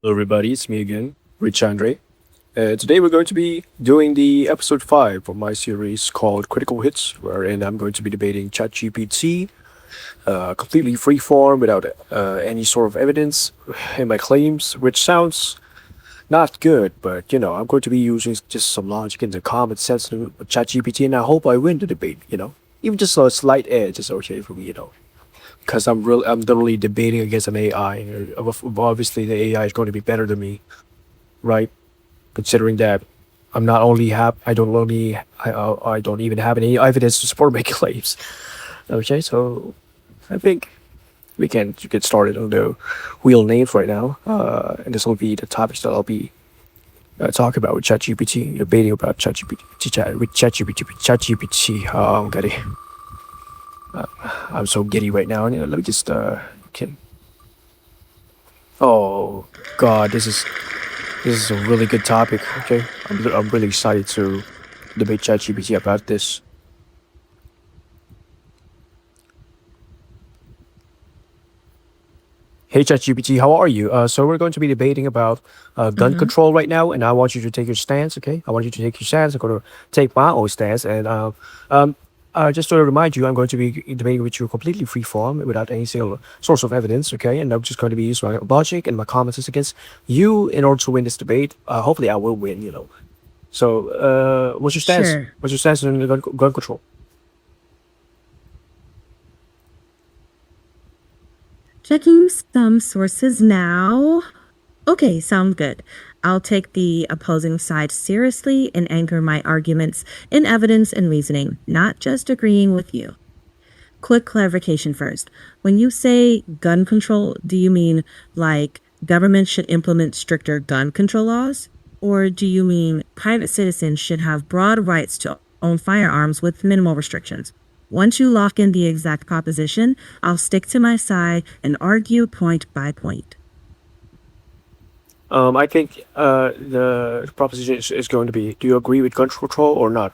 Hello, everybody. It's me again, Rich Andre. Today we're going to be doing the episode 5 of my series called Critical Hits, wherein I'm going to be debating ChatGPT, completely freeform without any sort of evidence in my claims, which sounds not good, but I'm going to be using just some logic and the common sense with ChatGPT, and I hope I win the debate. Even just a slight edge is okay for me. Because I'm literally debating against an AI. Obviously, the AI is going to be better than me, right? Considering that I don't even have any evidence to support my claims. Okay, so I think we can get started on the wheel names right now. And this will be the topics that I'll be talking about with ChatGPT, debating about ChatGPT. Oh, I'm giddy. I'm so giddy right now. Let me just can. Oh God, this is a really good topic. Okay, I'm really excited to debate ChatGPT about this. Hey ChatGPT, how are you? So we're going to be debating about gun Mhm. control right now, and I want you to take your stance. Okay, I want you to take your stance. I'm going to take my own stance, and um, just to remind you, I'm going to be debating with you completely free form without any single source of evidence. Okay, and I'm just going to be using my logic and my common sense against you in order to win this debate. Hopefully, I will win. So, what's your stance? Sure. What's your stance on the gun control? Checking some sources now. Okay, sound good. I'll take the opposing side seriously and anchor my arguments in evidence and reasoning, not just agreeing with you. Quick clarification first. When you say gun control, do you mean like government should implement stricter gun control laws? Or do you mean private citizens should have broad rights to own firearms with minimal restrictions? Once you lock in the exact proposition, I'll stick to my side and argue point by point. I think the proposition is going to be: do you agree with gun control or not?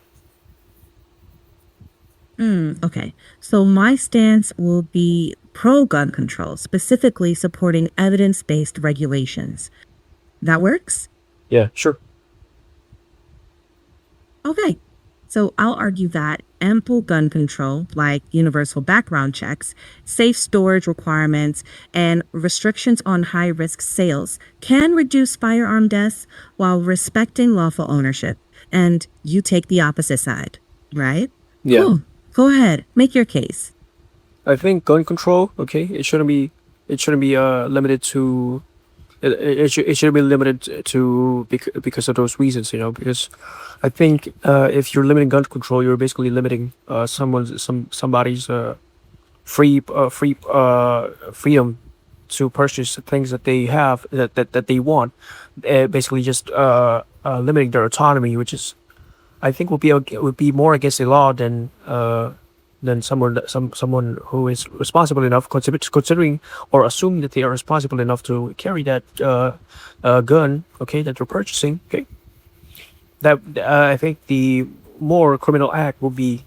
Okay. So my stance will be pro gun control, specifically supporting evidence based regulations. That works? Yeah, sure. Okay. So I'll argue that ample gun control, like universal background checks, safe storage requirements, and restrictions on high risk sales can reduce firearm deaths while respecting lawful ownership. And you take the opposite side, right? Yeah, Cool. Go ahead, make your case. I think gun control. Okay, it shouldn't be limited to. It should be limited to because of those reasons. Because I think if you're limiting gun control, you're basically limiting somebody's freedom to purchase things that they have that they want, basically just limiting their autonomy, which is I think would be more against the law than someone who is responsible enough, considering or assuming that they are responsible enough to carry that gun, okay, that they're purchasing. Okay, that I think the more criminal act will be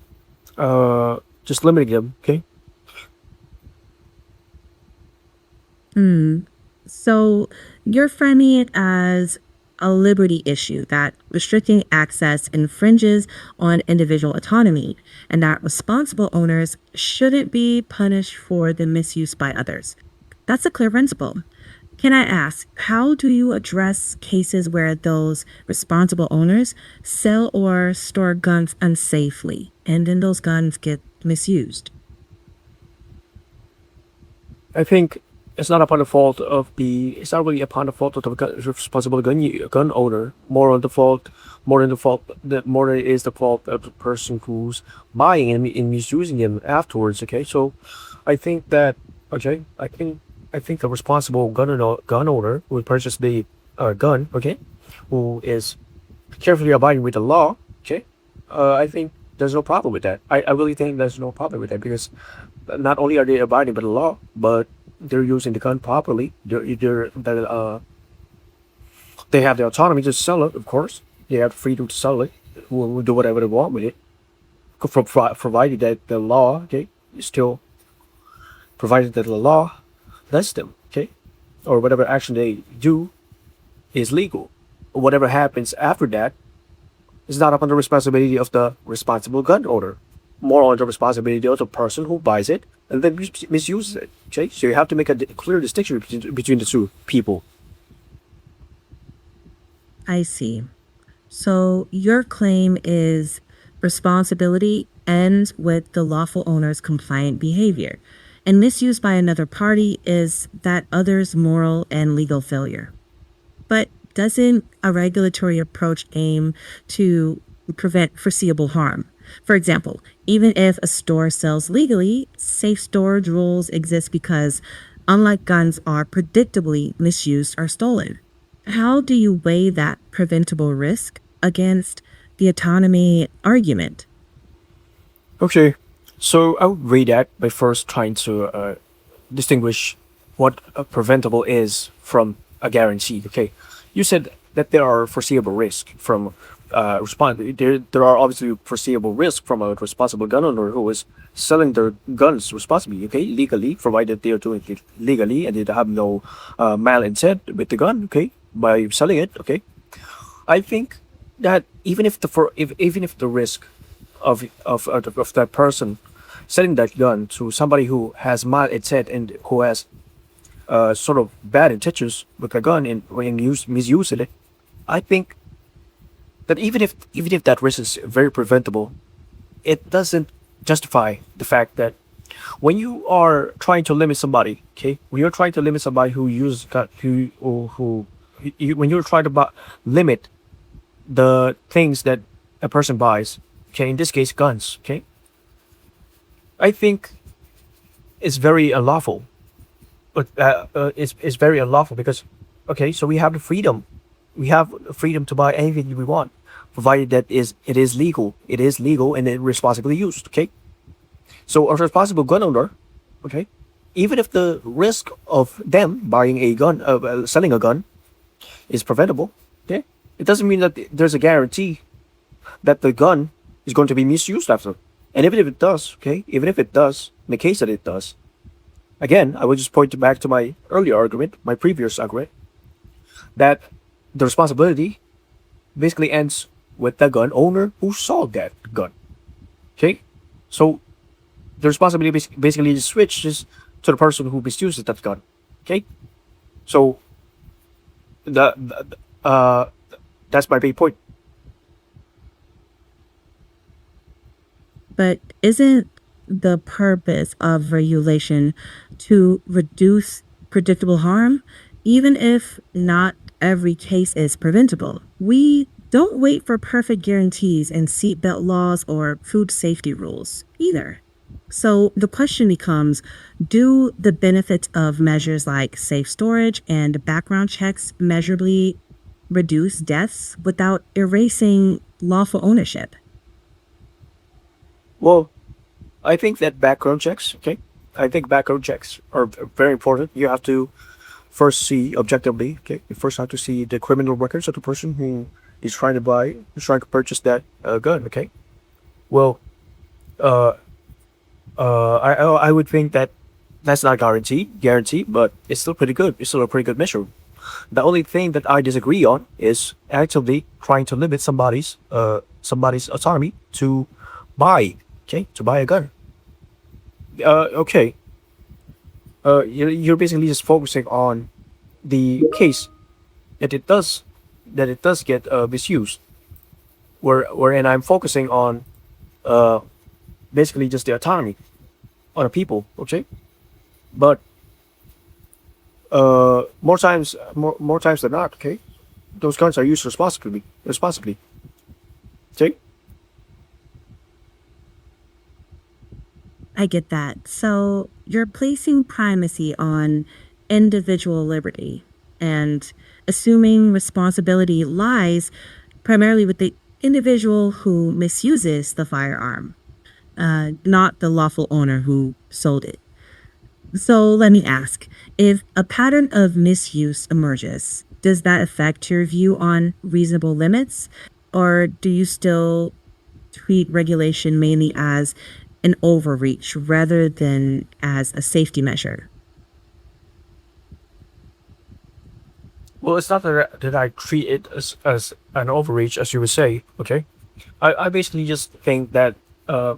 just limiting them. Okay. Hmm. So you're framing it as a liberty issue that restricting access infringes on individual autonomy and that responsible owners shouldn't be punished for the misuse by others. That's a clear principle. Can I ask, how do you address cases where those responsible owners sell or store guns unsafely and then those guns get misused? I think it's not upon the fault of the. It's not really upon the fault of the responsible gun owner. More than the fault, more than it is the fault of the person who's buying and misusing them afterwards. Okay, so I think that okay, I think the responsible gun owner who purchased the gun, okay, who is carefully abiding with the law, okay, I think there's no problem with that. I really think there's no problem with that because not only are they abiding by the law, but they're using the gun properly. They have the autonomy to sell it, of course. They have the freedom to sell it. Will do whatever they want with it, provided that the law, okay, is still provided that the law lets them, okay, or whatever action they do. is legal. Whatever happens after that is not upon the responsibility of the responsible gun owner, more on the responsibility of the person who buys it and then misuses it. Okay, so you have to make a clear distinction between the two people. I see. So your claim is responsibility ends with the lawful owner's compliant behavior, and misuse by another party is that other's moral and legal failure. But doesn't a regulatory approach aim to prevent foreseeable harm? For example, even if a store sells legally, safe storage rules exist because, unlike guns, are predictably misused or stolen. How do you weigh that preventable risk against the autonomy argument? Okay, so I would read that by first trying to distinguish what a preventable is from a guaranteed. Okay, you said that there are foreseeable risk from there are obviously foreseeable risk from a responsible gun owner who is selling their guns responsibly. Okay, legally, provided they are doing it legally and they have no malintent with the gun. Okay, by selling it. Okay, I think that even if the risk of that person selling that gun to somebody who has mal intent and who has sort of bad intentions with a gun and when misusing it, I think that even if that risk is very preventable, it doesn't justify the fact that when you are trying to limit somebody, okay, when you're trying to limit somebody who uses gun, when you're trying to limit the things that a person buys, okay, in this case, guns, okay, I think it's very unlawful. But it's very unlawful because, okay, so we have the freedom, we have the freedom to buy anything we want, provided that it is legal and it responsibly used. Okay, so a responsible gun owner, okay, even if the risk of them buying a gun, selling a gun, is preventable, okay, it doesn't mean that there's a guarantee that the gun is going to be misused after. And even if it does, okay, even if it does, in the case that it does, again, I will just point back to my earlier argument, my previous argument, that the responsibility basically ends with the gun owner who sold that gun. Okay? So the responsibility basically just switches to the person who misuses that gun. Okay? So the that's my big point. But isn't the purpose of regulation to reduce predictable harm, even if not every case is preventable? We don't wait for perfect guarantees in seatbelt laws or food safety rules either. So the question becomes, do the benefits of measures like safe storage and background checks measurably reduce deaths without erasing lawful ownership? Well, I think that background checks, okay? I think background checks are very important. You have to first see objectively, okay? You first have to see the criminal records of the person who is trying to purchase that gun, okay? Well, uh, I would think that that's not guaranteed, but it's still pretty good. It's still a pretty good measure. The only thing that I disagree on is actively trying to limit somebody's autonomy to buy, okay, to buy a gun. Okay, you're basically just focusing on the case that it does get misused. Wherein I'm focusing on uh basically just the autonomy on the people. Okay, but more times than not, okay, those guns are used responsibly. Okay. I get that. So you're placing primacy on individual liberty and assuming responsibility lies primarily with the individual who misuses the firearm, not the lawful owner who sold it. So let me ask, if a pattern of misuse emerges, does that affect your view on reasonable limits? Or do you still treat regulation mainly as an overreach rather than as a safety measure? Well, it's not that I treat it as an overreach, as you would say. Okay, I basically just think that uh,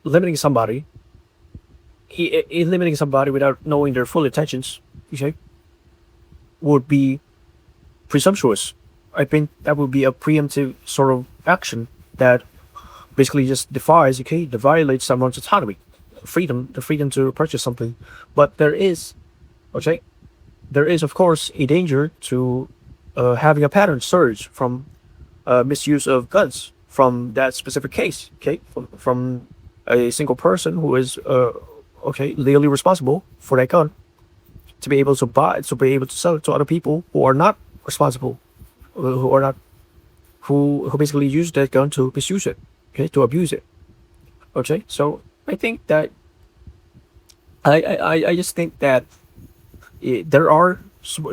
limiting somebody, limiting somebody without knowing their full intentions, okay, would be presumptuous. I think that would be a preemptive sort of action that basically just defies, okay, that violates someone's autonomy, freedom, the freedom to purchase something. But there is, okay, there is of course a danger to having a pattern surge from misuse of guns from that specific case, okay, from a single person who is okay, legally responsible for that gun to be able to buy, to be able to sell it to other people who are not responsible, who are not, who basically use that gun to misuse it, okay, to abuse it. Okay, so I think that I just think that there are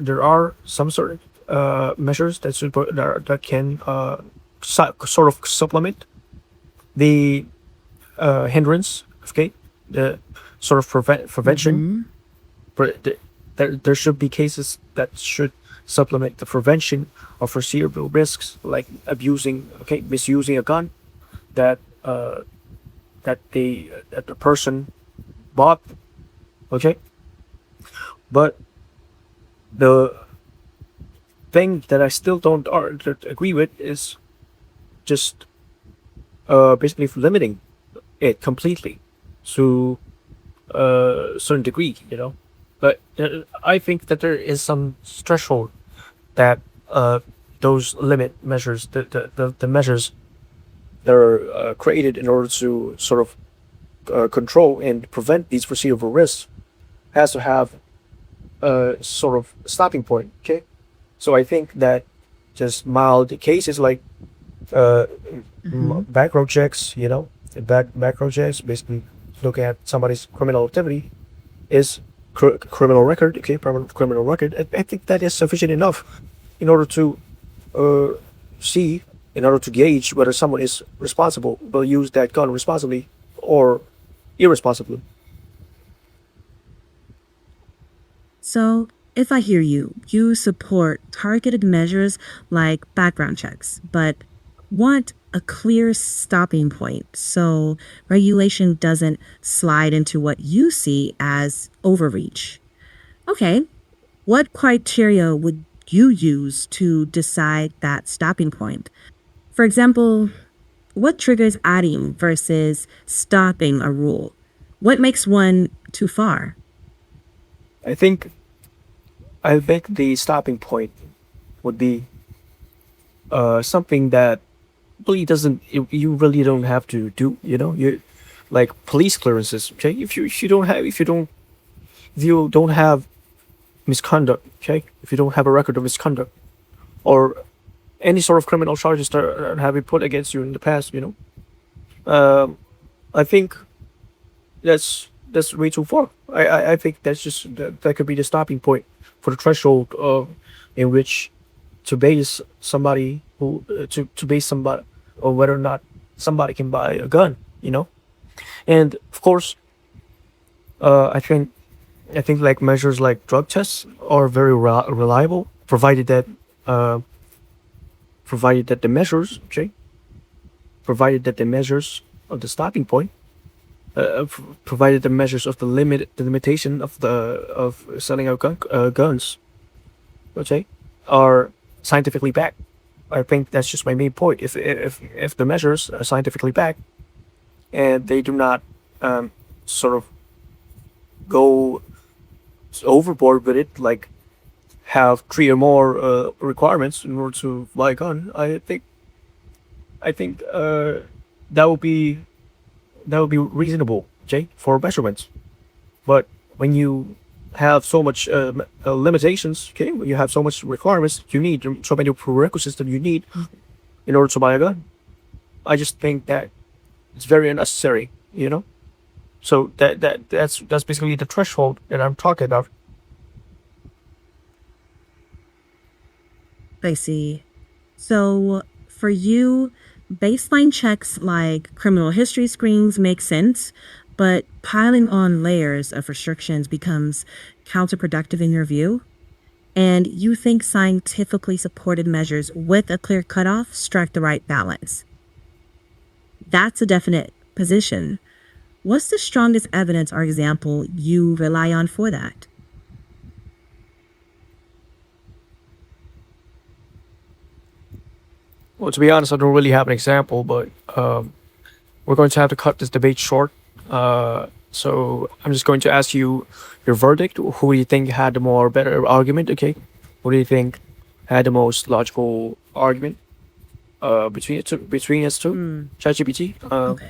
there are some sort of measures that that can sort of supplement the hindrance, okay, the sort of prevention. Mm-hmm. There should be cases that should supplement the prevention of foreseeable risks like abusing, okay, misusing a gun that that the person bought, okay. But the thing that I still don't agree with is just basically limiting it completely to a certain degree, you know. But I think that there is some threshold that those limit measures, the measures that are created in order to sort of control and prevent these foreseeable risks, has to have a sort of stopping point. Okay, so I think that just mild cases like uh, Mm-hmm. background checks, you know, background checks, basically looking at somebody's criminal activity, is criminal record, okay, permanent criminal record. I think that is sufficient enough in order to uh, see, in order to gauge whether someone is responsible, will use that gun responsibly or irresponsibly. So, if I hear you, you support targeted measures like background checks, but want a clear stopping point so regulation doesn't slide into what you see as overreach. Okay, what criteria would you use to decide that stopping point? For example, what triggers adding versus stopping a rule? What makes one too far? I think I think the stopping point would be something that really doesn't, you really don't have to do, you know, you like police clearances, okay, if you don't have, if you don't have misconduct, okay, if you don't have a record of misconduct or any sort of criminal charges that have been put against you in the past, you know, I think that's way too far. I think that's just that could be the stopping point for the threshold in which to base somebody who to base somebody or whether or not somebody can buy a gun, you know. And of course, I think like measures like drug tests are very reliable, uh, provided that the measures, okay, provided that the measures of the stopping point, provided the measures of the limitation of the of selling out guns, okay, are scientifically backed. I think that's just my main point. If the measures are scientifically backed and they do not sort of go overboard with it, like have three or more requirements in order to buy a gun, I think that would be reasonable, okay, for measurements. But when you have so much limitations, okay, when you have so much requirements, you need so many prerequisites that you need in order to buy a gun. I just think that it's very unnecessary, you know. So that's basically the threshold that I'm talking about. I see. So, for you, baseline checks like criminal history screens make sense, but piling on layers of restrictions becomes counterproductive in your view? and you think scientifically supported measures with a clear cutoff strike the right balance. That's a definite position. What's the strongest evidence or example you rely on for that? Well, to be honest, I don't really have an example, but we're going to have to cut this debate short. So I'm just going to ask you your verdict. Who do you think had the more better argument? Okay, who do you think had the most logical argument? Between us two, Hmm. ChatGPT. Okay.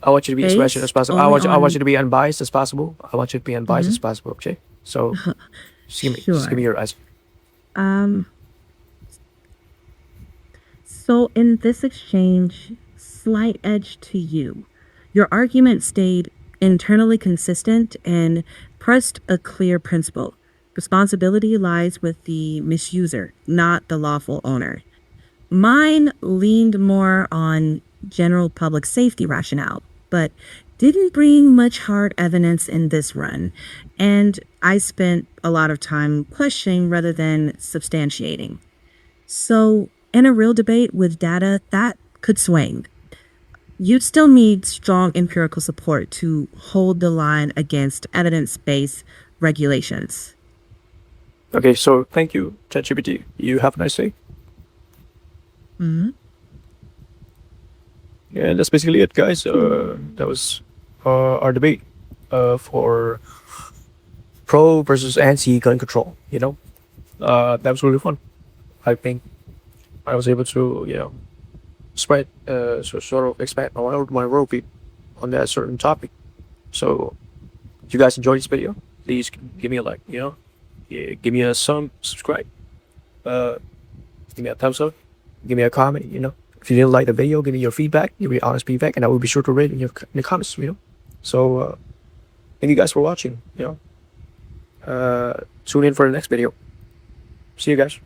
I want you to be as rational as Based possible. only I want on. you to be unbiased as possible. I want you to be unbiased Mhm. as possible. Okay. So just give me Sure. your answer. Um, so in this exchange, slight edge to you. Your argument stayed internally consistent and pressed a clear principle. Responsibility lies with the misuser, not the lawful owner. Mine leaned more on general public safety rationale, but didn't bring much hard evidence in this run. And I spent a lot of time questioning rather than substantiating. So, in a real debate with data, that could swing. You'd still need strong empirical support to hold the line against evidence based regulations. Okay. So thank you, ChatGPT. You have a nice day. Hmm. Yeah, that's basically it, guys. That was our debate for pro versus anti gun control. That was really fun. I think I was able to spread sort of expand my worldview on that certain topic. So if you guys enjoyed this video, please give me a like. Yeah, give me a subscribe. Uh, give me a thumbs up. Give me a comment. If you didn't like the video, give me your feedback. Give me honest feedback, and I will be sure to read it in the comments. So thank you guys for watching. Tune in for the next video. See you guys.